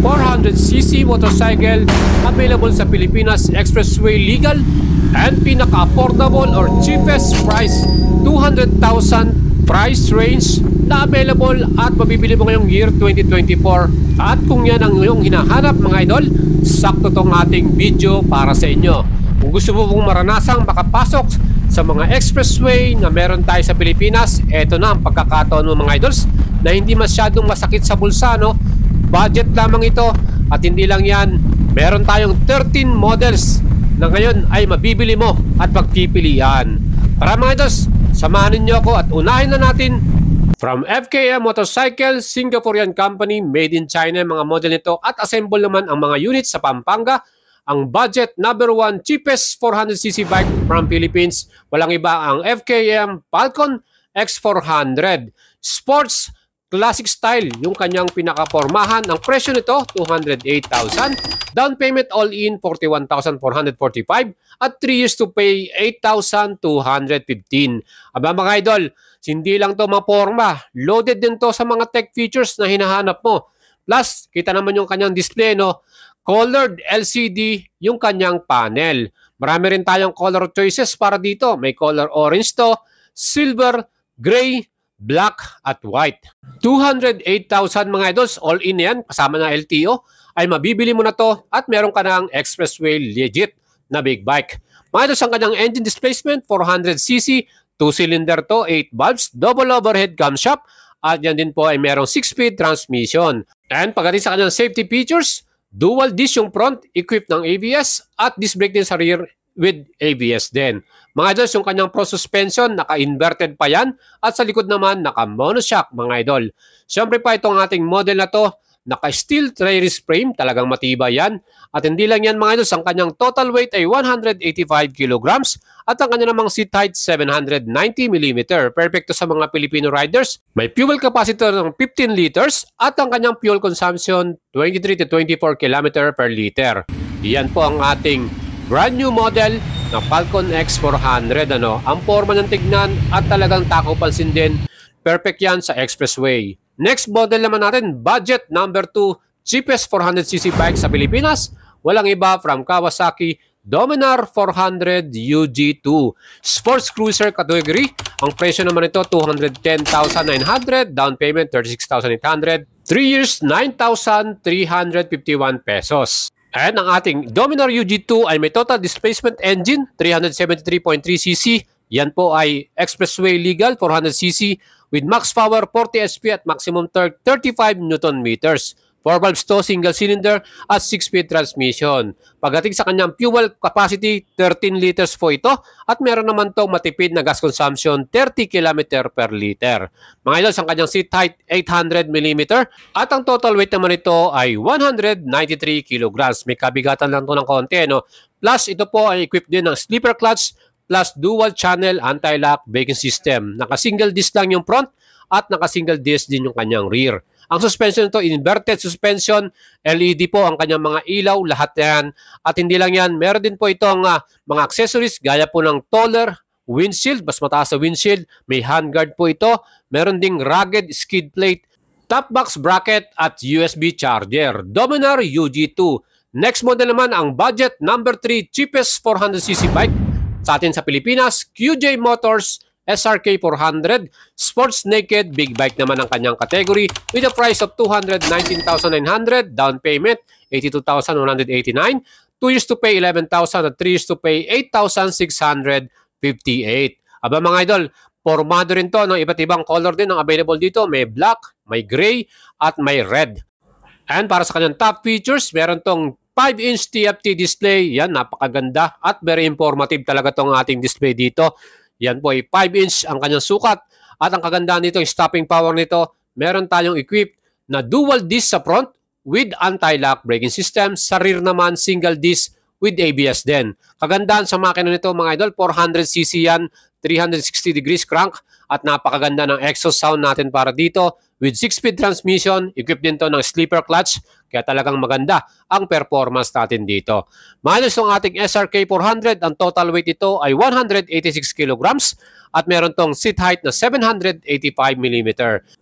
400cc motorcycle available sa Pilipinas Expressway legal and pinaka-affordable or cheapest price 200,000 price range na available at mabibili mo ngayong year 2024. At kung yan ang iyong hinahanap mga idol, sakto tong ating video para sa inyo. Kung gusto mo pong maranasang makapasok sa mga expressway na meron tayo sa Pilipinas, eto na ang pagkakataon mo mga idols na hindi masyadong masakit sa bulsa, no? Budget lamang ito at hindi lang yan, meron tayong 13 models na ngayon ay mabibili mo at pagpipilian. Tara mga idols, samahan ninyo ako at unahin na natin from FKM Motorcycle, Singaporean company, made in China mga model nito at assemble naman ang mga units sa Pampanga. Ang budget number 1 cheapest 400cc bike from Philippines, walang iba ang FKM Falcon X400 Sports Classic Style, yung kanyang pinakapormahan. Ang presyo nito 208,000, down payment all in 41,445 at 3 years to pay 8,215. Aba mga idol, hindi lang to maporma, loaded din to sa mga tech features na hinahanap mo. Plus, kita naman yung kanyang display, no? Colored LCD yung kanyang panel. Marami rin tayong color choices para dito. May color orange to, silver, gray, black, at white. 208,000 mga idols, all in yan, kasama na LTO, ay mabibili mo na to at meron ka ng Expressway legit na big bike. Mga idols, ang kanyang engine displacement, 400cc, 2-cylinder to, 8 valves, double overhead camshaft, at yan din po ay merong 6-speed transmission. And pagdating sa kanyang safety features, dual disc yung front, equipped ng ABS at disc brake din sa rear with ABS din. Mga idols, yung kanyang pro suspension, naka-inverted pa yan at sa likod naman naka-monoshock mga idol. Siyempre pa itong ating model na to, naka-steel tri-wrist frame, talagang matibay yan. At hindi lang yan mga idols, ang kanyang total weight ay 185 kilograms at ang kanyang namang seat height 790mm. Perfecto sa mga Filipino riders. May fuel capacity ng 15 liters at ang kanyang fuel consumption 23 to 24 km per liter. Yan po ang ating brand new model na Falcon X400. Ang forma ng tignan at talagang takaw pansin din. Perfect yan sa expressway. Next model naman natin, budget number 2, cheapest 400cc bike sa Pilipinas. Walang iba from Kawasaki Dominar 400 UG2 Sports Cruiser category. Ang presyo naman ito 210,900, down payment 36,800, 3 years 9,351 pesos. And ang ating Dominar UG2 ay may total displacement engine 373.3cc. Yan po ay expressway legal 400cc with max power 40 HP at maximum torque 35 Nm. 4 valves to, single cylinder at 6-speed transmission. Pagdating sa kanyang fuel capacity, 13 liters po ito at meron naman to matipid na gas consumption 30 km per liter. Mga idols, ang kanyang seat height 800mm at ang total weight naman ito ay 193 kilograms. May kabigatan lang to ng konti, no? Plus ito po ay equipped din ng sleeper clutch plus dual channel anti-lock braking system. Naka-single disc lang yung front at naka-single disc din yung kanyang rear. Ang suspension nito, inverted suspension, LED po ang kanyang mga ilaw, lahat yan. At hindi lang yan, meron din po itong mga accessories gaya po ng taller windshield, mas mataas sa windshield, may handguard po ito, meron ding rugged skid plate, top box bracket at USB charger. Dominar UG2. Next model naman ang budget number 3 cheapest 400cc bike sa atin sa Pilipinas, QJ Motors SRK 400 Sports Naked big bike naman ang kanyang category with a price of 219,900, down payment 82,189, 2 years to pay 11,000 at 3 years to pay 8,658. Aba mga idol, formado rin to, no? Iba't ibang color din ang available dito. May black, may gray at may red. And para sa kanyang top features, meron tong 5-inch TFT display. Yan, napakaganda at very informative talaga tong ating display dito. Yan po ay 5-inch ang kanyang sukat. At ang kagandahan nito, yung stopping power nito, meron tayong equipped na dual disc sa front with anti-lock braking system. Sa rear naman, single disc with ABS din. Kagandahan sa makina nito mga idol, 400cc yan, 360 degrees crank at napakaganda ng exhaust sound natin para dito. With 6-speed transmission, equipped din to ng sleeper clutch, kaya talagang maganda ang performance natin dito. Minus ng ating SRK 400, ang total weight ito ay 186 kilograms at meron tong seat height na 785mm.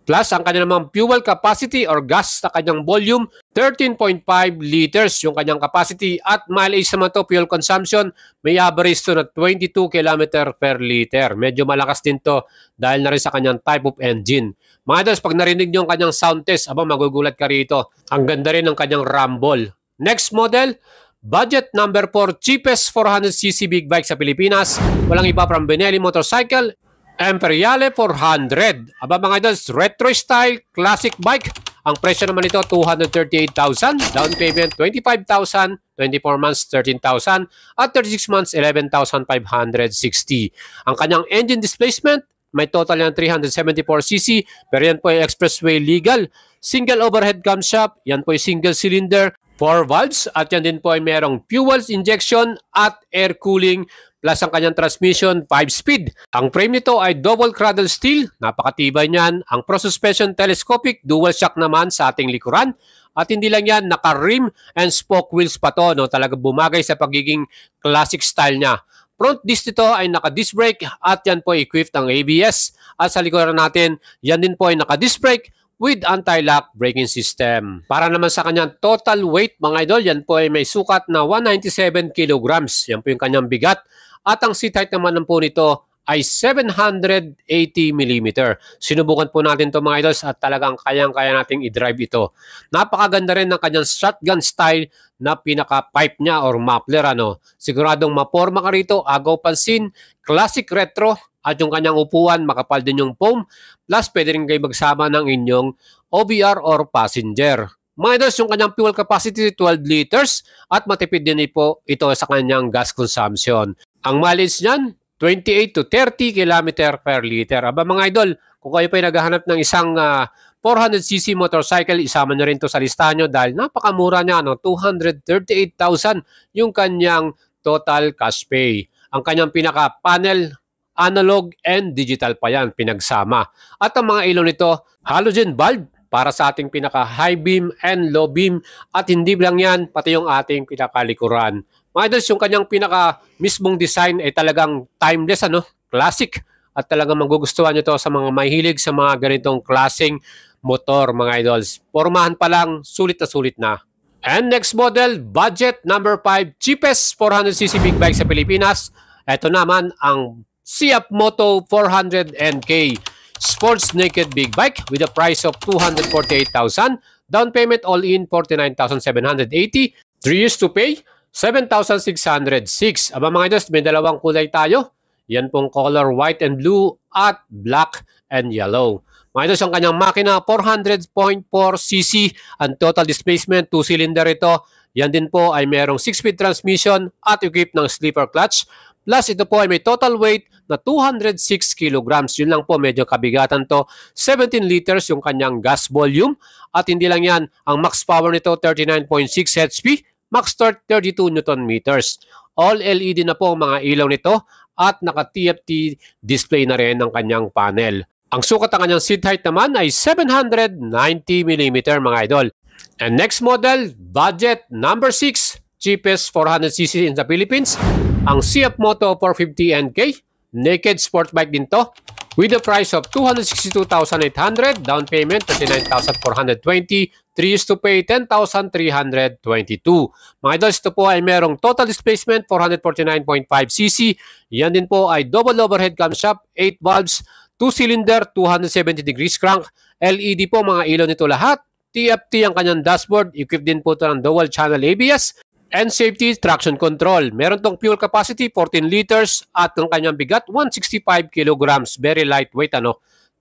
Plus, ang kanyang namang fuel capacity or gas sa kanyang volume 13.5 liters yung kanyang capacity at mileage naman to, fuel consumption, may average to na 22 km per liter. Medyo malakas din to dahil na rin sa kanyang type of engine. Mga idols, pag narinig nyo yung kanyang sound test, magugulat ka rito. Ang ganda rin ng kanyang rumble. Next model, budget number 4, cheapest 400cc big bike sa Pilipinas. Walang iba from Benelli Motorcycle, Imperiale 400. Mga idols, retro style, classic bike. Ang presyo naman nito, 238,000. Down payment, 25,000. 24 months, 13,000. At 36 months, 11,560. Ang kanyang engine displacement, may total yan 374cc. Pero yan po ay expressway legal. Single overhead camshaft. Yan po ay single cylinder. 4 valves. At yan din po ay merong fuel injection at air cooling. Plus ang kanyang transmission, 5-speed. Ang frame nito ay double cradle steel. Napakatibay niyan. Ang Pro Suspension telescopic, dual shock naman sa ating likuran. At hindi lang yan, naka-rim and spoke wheels pa to. No? Talaga bumagay sa pagiging classic style niya. Front disc nito ay naka-disc brake at yan po equipped ng ABS. At sa likuran natin, yan din po ay naka-disc brake with anti-lock braking system. Para naman sa kanyang total weight, mga idol, yan po ay may sukat na 197 kilograms. Yan po yung kanyang bigat. At ang seat height naman po nito ay 780 mm. Sinubukan po natin ito mga idols at talagang kayang-kaya nating i-drive ito. Napakaganda rin ng kanyang shotgun style na pinaka-pipe niya or muffler. Siguradong maporma ka rito, agaw pansin, classic retro, at yung kanyang upuan, makapal din yung foam. Plus, pwede rin kayo magsama ng inyong OBR or passenger. Mga idols, yung kanyang fuel capacity 12 liters at matipid din po ito sa kanyang gas consumption. Ang mileage niyan, 28 to 30 km per liter. Mga idol, kung kayo pa naghahanap ng isang 400cc motorcycle, isama nyo rin to sa listahan nyo dahil napakamura niya, 238,000 yung kanyang total cash pay. Ang kanyang pinaka-panel, analog and digital pa yan, pinagsama. At ang mga ilaw nito, halogen bulb para sa ating pinaka-high beam and low beam. At hindi lang yan, pati yung ating pinaka-likuran. Mga idols, yung kanyang pinaka-mismong design ay talagang timeless, classic. At talagang magugustuhan nyo to sa mga mahilig sa mga ganitong klaseng motor, mga idols. Pormahan pa lang, sulit na sulit na. And next model, budget number 5, cheapest 400cc big bike sa Pilipinas. Ito naman ang Siap Moto 400NK Sports Naked Big Bike with a price of 248,000. Down payment all in 49,780. 3 years to pay, 7,606. Mga idols, may dalawang kulay tayo. Yan pong color white and blue at black and yellow. Mga idols, ang kanyang makina 400.4cc. Ang total displacement 2-cylinder ito. Yan din po ay merong 6-speed transmission at equipped ng sleeper clutch. Plus ito po ay may total weight na 206 kilograms. Yun lang po, medyo kabigatan to. 17 liters yung kanyang gas volume. At hindi lang yan, ang max power nito 39.6 HP. Max torque 32 Newton meters. All LED na po ang mga ilaw nito at naka-TFT display na rin ng kanyang panel. Ang sukat ng kanyang seat height naman ay 790 mm mga idol. And next model, budget number 6, cheapest 400cc in the Philippines. Ang Siap Moto 450NK, naked sport bike din to. With a price of 262,800, down payment 39,420, 3 years to pay 10,322. Mga idols, ito po ay merong total displacement 449.5cc. Yan din po ay double overhead camshaft, 8 valves, 2-cylinder, 270 degrees crank. LED po mga ilaw nito lahat. TFT ang kanyang dashboard. Equipped din po ito ng dual channel ABS. And safety traction control. Meron tong fuel capacity 14 liters at ang kanyang bigat 165 kilograms. Very lightweight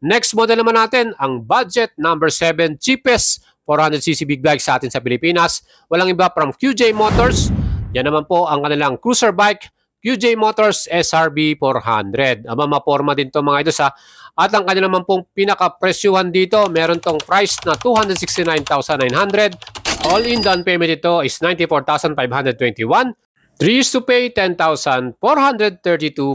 Next model naman natin ang budget number 7, cheapest 400cc big bike sa atin sa Pilipinas. Walang iba from QJ Motors. Yan naman po ang kanilang cruiser bike, QJ Motors SRB 400. Maporma din to mga ito At ang kanilang naman pong pinaka-presyuhan dito, meron tong price na 269,900. All-in down payment ito is 94,521. 3 years to pay, 10,432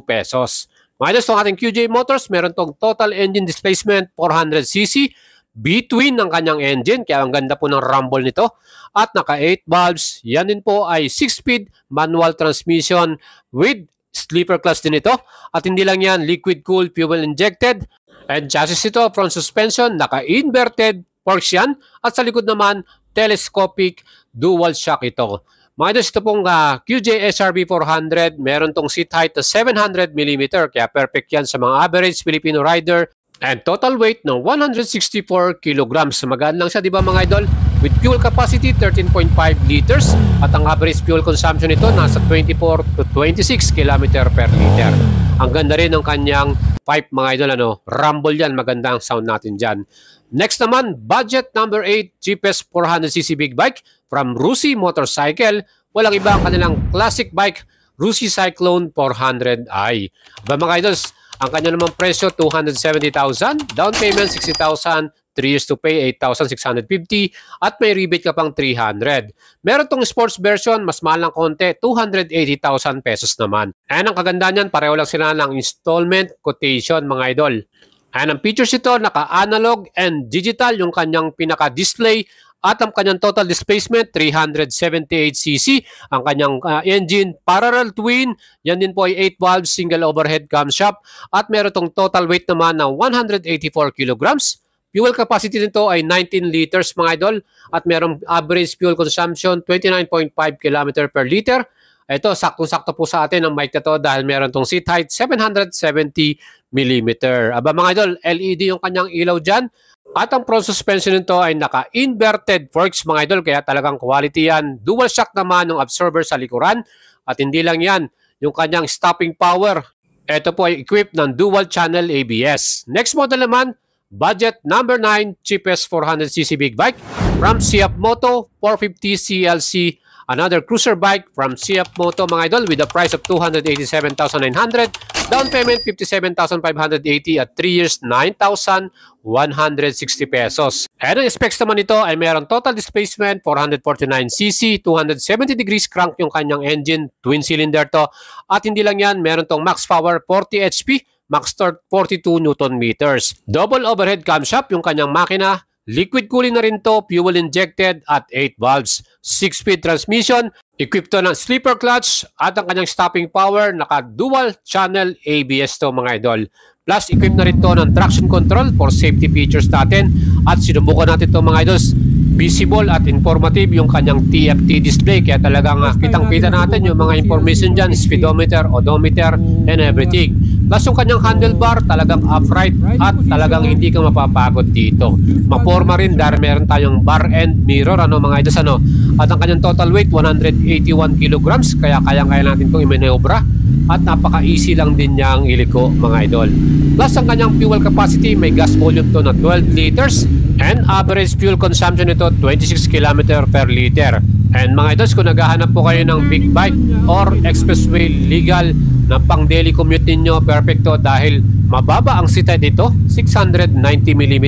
pesos. Minus itong ating QJ Motors, meron tong total engine displacement 400cc. B-twin ang kanyang engine, kaya ang ganda po ng rumble nito. At naka 8 valves. Yan din po ay 6-speed manual transmission with sleeper clutch din ito. At hindi lang yan, liquid cooled fuel injected. And chassis ito, front suspension, naka-inverted forks yan. At sa likod naman, telescopic dual shock ito. Mga idols, ito pong QJ SRB 400, meron tong seat height na 700mm, kaya perfect yan sa mga average Filipino rider. And total weight ng 164 kilograms. Magaan lang siya, di ba mga idol? With fuel capacity, 13.5 liters. At ang average fuel consumption nito, nasa 24 to 26 km per liter. Ang ganda rin ng kanyang pipe, mga idol. Rumble yan, maganda ang sound natin dyan. Next naman, budget number 8, cheapest 400cc big bike from Rusi Motorcycle. Walang iba ang kanilang classic bike, Rusi Cyclone 400i. Ba mga idols, ang kanya namang presyo, 270,000, down payment 60,000, 3 years to pay 8,650, at may rebate ka pang 300. Meron tong sports version, mas mahal ng konti, 280,000 pesos naman. And ang kaganda niyan, pareho lang sila ng installment quotation, mga idol. And ang features ito, naka-analog and digital yung kanyang pinaka-display. At ang kanyang total displacement, 378cc. Ang kanyang engine, parallel twin. Yan din po ay 8 valves, single overhead camshaft. At meron tong total weight naman na 184 kilograms. Fuel capacity nito ay 19 liters mga idol. At merong average fuel consumption, 29.5 km per liter. Ito, saktong-sakto po sa atin ang mic na to dahil meron tong seat height, 770mm. Aba mga idol, LED yung kanyang ilaw dyan. At ang front suspension nito ay naka-inverted forks mga idol, kaya talagang quality yan. Dual shock naman ng absorber sa likuran. At hindi lang yan, yung kanyang stopping power. Ito po ay equipped ng dual channel ABS. Next model naman, budget number 9, cheapest 400cc big bike from CF Moto 450 CLC. Another cruiser bike from CF Moto mga idol with a price of 287,900, down payment 57,580 at 3 years 9,160 pesos. And ang specs naman ito ay mayroong total displacement 449cc, 270 degrees crank yung kanyang engine, twin cylinder to, at hindi lang yan, meron tong max power 40 HP, max torque 42 Newton meters. Double overhead camshaft yung kanyang makina. Liquid cooling na rin to, fuel injected at 8 valves. 6-speed transmission, equipped to ng sleeper clutch at ang kanyang stopping power, naka-dual channel ABS to mga idol. Plus, equipped na rin to ng traction control for safety features natin. At sinubukan natin to mga idols, visible at informative yung kanyang TFT display. Kaya talagang kitang-kita natin yung mga information dyan, speedometer, odometer, and everything. Plus yung kanyang handlebar, talagang upright at talagang hindi ka mapapagod dito. Maporma rin dahil meron tayong bar and mirror, mga idols, At ang kanyang total weight, 181 kilograms, kaya kaya natin itong imanobra. At napaka-easy lang din niyang iliko, mga idol. Plus ang kanyang fuel capacity, may gas volume to na 12 liters. And average fuel consumption nito, 26 km per liter. And mga idols, kung naghahanap po kayo ng big bike or expressway legal na pang daily commute ninyo, perfecto dahil mababa ang seat height nito, 690mm.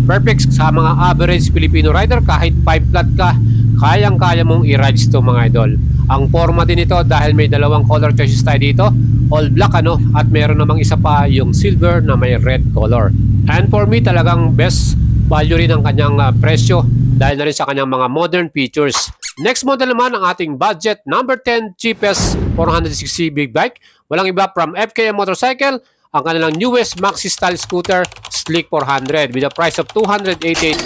Perfect sa mga average Filipino rider, kahit 5 flat ka, kayang-kaya mong i-rides to mga idol. Ang forma din ito dahil may dalawang color choices tayo dito, all black at meron namang isa pa yung silver na may red color. And for me, talagang best value rin ang kanyang presyo dahil na rin sa kanyang mga modern features. Next model naman ang ating budget number 10 cheapest 460 big bike. Walang iba from FKM Motorcycle, ang kanilang newest maxi style scooter Slick 400 with a price of 288,000,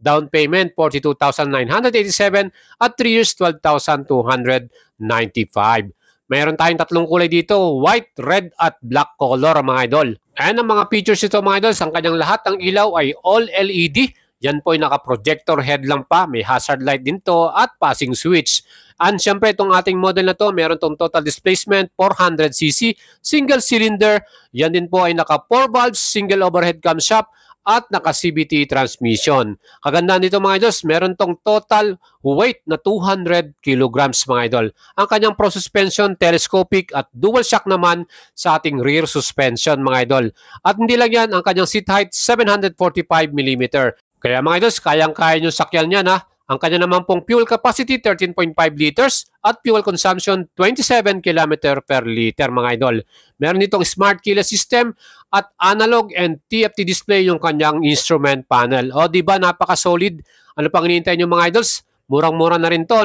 down payment 42,987 at 3 years 12,295. Mayroon tayong tatlong kulay dito, white, red at black color mga idol. And ang mga features ito mga idol, ang kanyang lahat ng ilaw ay all LED. Yan po ay naka-projector headlamp pa, may hazard light din to at passing switch. And syempre itong ating model na to, meron tong total displacement 400cc, single cylinder. Yan din po ay naka 4 valves, single overhead camshaft at naka-CVT transmission. Kagandaan dito mga idols, meron tong total weight na 200 kilograms mga idol. Ang kanyang pro suspension, telescopic at dual shock naman sa ating rear suspension mga idol. At hindi lang yan, ang kanyang seat height 745mm. Kaya mga idols, kayang-kaya nyo sakyan yan Ang kanya naman pong fuel capacity 13.5 liters at fuel consumption 27 km per liter mga idol. Meron itong smart keyless system at analog and TFT display yung kanyang instrument panel. O di ba napaka-solid? Ano pang hinihintay nyo mga idols? Murang-mura na rin to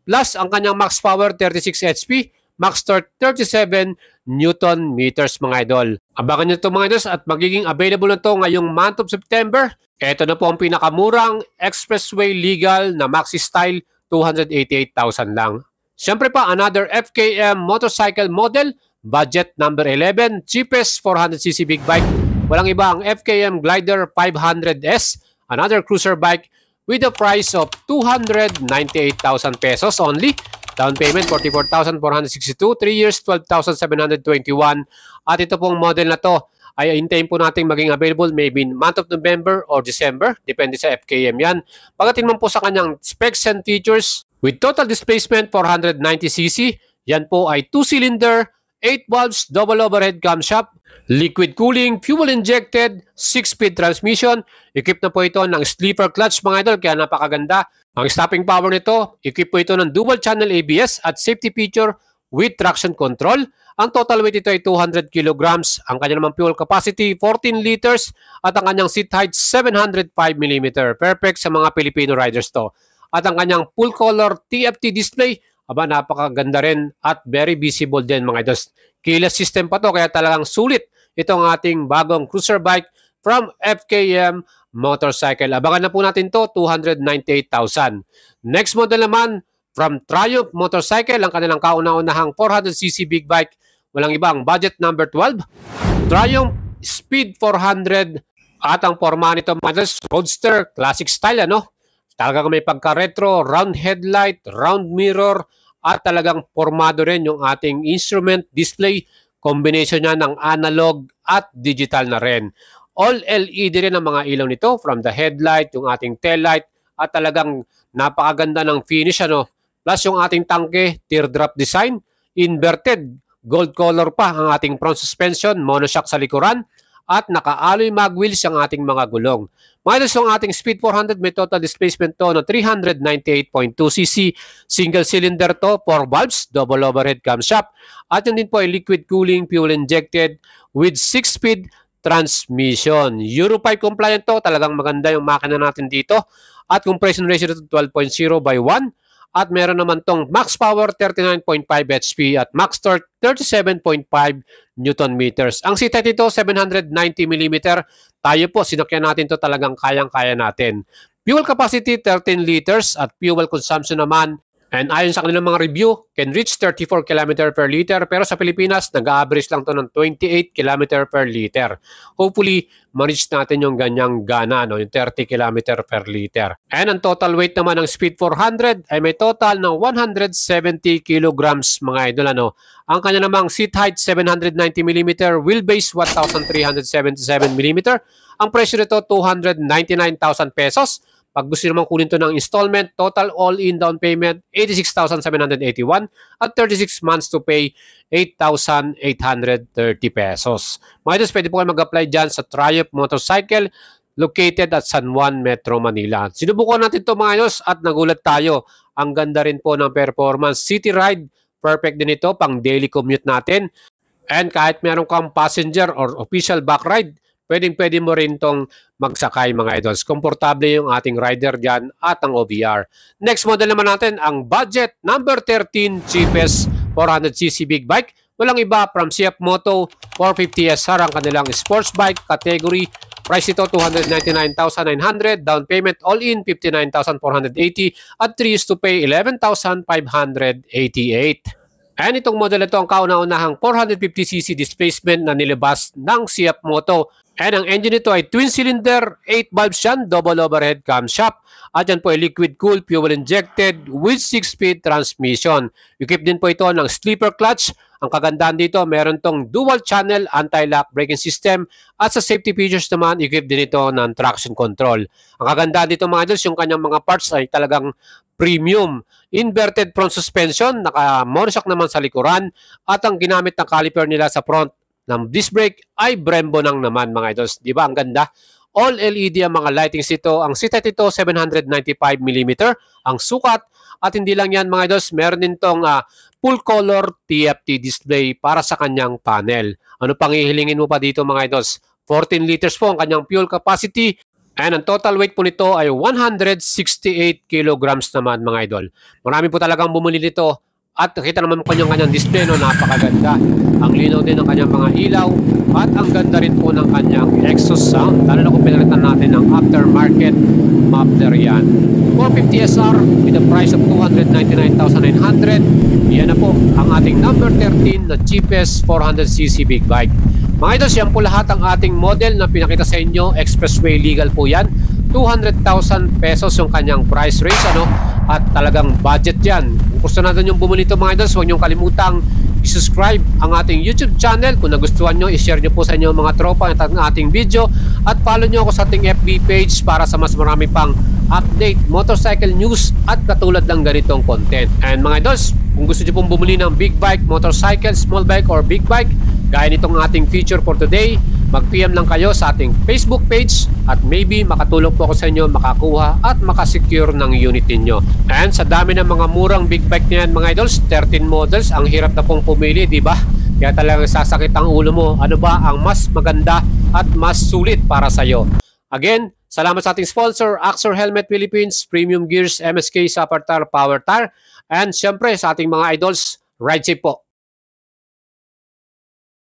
Plus ang kanyang max power 36 HP, max torque 37 Newton meters mga idol. Abangan nyo ito mga idol at magiging available na ito ngayong month of September. Ito na po ang pinakamurang expressway legal na maxi style, 288,000 lang. Siyempre pa, another FKM motorcycle model, budget number 11, cheapest 400cc big bike. Walang iba ang FKM Glider 500S, another cruiser bike with a price of 298,000 pesos only. Down payment 44,462, 3 years 12,721. At ito pong model na to ay hintayin po natin maging available maybe in month of November or December. Depende sa FKM yan. Pagdating man po sa kanyang specs and features, with total displacement 490cc, yan po ay 2-cylinder, 8 valves, double overhead camshaft, liquid cooling, fuel injected, 6-speed transmission. Equipped na po ito ng sleeper clutch mga idol, kaya napakaganda. Ang stopping power nito, equipped po ito ng dual channel ABS at safety feature with traction control. Ang total weight ito ay 200 kilograms. Ang kanya namang fuel capacity, 14 liters. At ang kanyang seat height, 705 mm. Perfect sa mga Filipino riders to. At ang kanyang full color TFT display, aba napakaganda rin at very visible din mga idol. Keyless system pa to, kaya talagang sulit itong ating bagong cruiser bike from FKM Motorcycle. Abangan na po natin to, 298,000. Next model naman, from Triumph Motorcycle, ang kanilang kauna-unahang 400cc big bike. Walang ibang budget number 12. Triumph Speed 400 at ang forma nito, roadster, classic style, ano? Talagang may pagka-retro, round headlight, round mirror, at talagang formado rin yung ating instrument display. Combination niya ng analog at digital na rin. All LED rin ang mga ilaw nito, from the headlight, yung ating tail light, at talagang napakaganda ng finish, ano? Plus yung ating tangke, teardrop design, inverted, gold color pa ang ating front suspension, monoshock sa likuran, at naka-alloy mag wheels ang ating mga gulong. Minus yung ating Speed 400, may total displacement to na 398.2cc, single cylinder to, 4 valves, double overhead camshaft, at yun din po ay liquid cooling, fuel injected, with 6-speed transmission. Euro 5 compliant to, talagang maganda yung makina natin dito. At compression ratio to 12.0/1. At meron naman tong max power 39.5 HP at max torque 37.5 Newton meters. Ang seat height ito 790 mm. Tayo po, sinakyan natin to, talagang kayang-kaya natin. Fuel capacity 13 liters at fuel consumption naman, and ayon sa kanilang mga review, can reach 34 km per liter. Pero sa Pilipinas, nag-average lang to ng 28 km per liter. Hopefully, ma-reach natin yung ganyang gana, no? Yung 30 km per liter. And ang total weight naman ng Speed 400 ay may total ng 170 kilograms mga idol, ano? Ang kanya namang seat height 790 mm, wheelbase 1,377 mm. Ang presyo nito 299,000 pesos. Pag gusto naman kunin to ng installment, total all-in down payment, 86,781 at 36 months to pay, 8,830 pesos. Mga idol, pwede po kayo mag-apply dyan sa Triumph Motorcycle located at San Juan, Metro Manila. Sinubukan natin to mga idol at nagulat tayo. Ang ganda rin po ng performance. City ride, perfect din ito pang daily commute natin. And kahit meron kang passenger or official back ride, pwede mo rin tong magsakay mga idols. Komportable yung ating rider dyan at ang OBR. Next model naman natin, ang budget number 13 cheapest 400cc big bike. Walang iba, from CF Moto 450SR ang kanilang sports bike category. Price ito 299,900, down payment all in 59,480 at 3 years to pay 11,588. And itong model ito ang kauna-unahang 450cc displacement na nilabas ng CF Moto. And ang engine nito ay twin cylinder, 8 valves yan, double overhead camshaft. At yan po ay liquid cooled, fuel injected with 6-speed transmission. Equipped din po ito ng sleeper clutch. Ang kagandahan dito, meron tong dual channel anti-lock braking system. At sa safety features naman, equipped din ito ng traction control. Ang kagandahan dito mga idol, yung kanyang mga parts ay talagang premium. Inverted front suspension, naka-monoshock naman sa likuran. At ang ginamit na caliper nila sa front ng disc brake ay Brembo nang naman mga idols. Di ba? Ang ganda. All LED ang mga lightings ito. Ang seat height ito 795 mm ang sukat. At hindi lang yan mga idols, meron din tong full color TFT display para sa kanyang panel. Ano pang ihilingin mo pa dito mga idols? 14 liters po ang kanyang fuel capacity. And ang total weight po nito ay 168 kilograms naman mga idol. Marami po talagang bumili nito. At nakita naman po yung kanyang display, no, napakaganda. Ang linaw din ng kanyang mga ilaw at ang ganda rin po ng kanyang exhaust sound. Lalo na kung pinalitan natin ng aftermarket muffler yan. 450 SR with a price of 299,900. Yan na po ang ating number 13 na cheapest 400cc big bike. Mga idols, yan po lahat ang ating model na pinakita sa inyo. Expressway legal po yan. 200,000 pesos yung kanyang price range, ano? At talagang budget yan. Kung gusto natin yung bumili ito mga idols, huwag niyong kalimutang i-subscribe ang ating YouTube channel. Kung nagustuhan nyo, i-share nyo po sa inyo mga tropa ang ating video. At follow nyo ako sa ating FB page para sa mas marami pang update, motorcycle news at katulad ng ganitong content. And mga idols, kung gusto nyo pong bumili ng big bike, motorcycle, small bike or big bike, gaya nitong ating feature for today, mag-PM lang kayo sa ating Facebook page at maybe makatulong po ako sa inyo makakuha at makasecure ng unit ninyo. And sa dami ng mga murang big bike niyan mga idols, 13 models, ang hirap na pong pumili, di ba? Kaya talagang sasakit ang ulo mo. Ano ba ang mas maganda at mas sulit para sa iyo? Again, salamat sa ating sponsor, Axor Helmet Philippines, Premium Gears, MSK Sapartar, Power Tire, and syempre sa ating mga idols, ride safe po.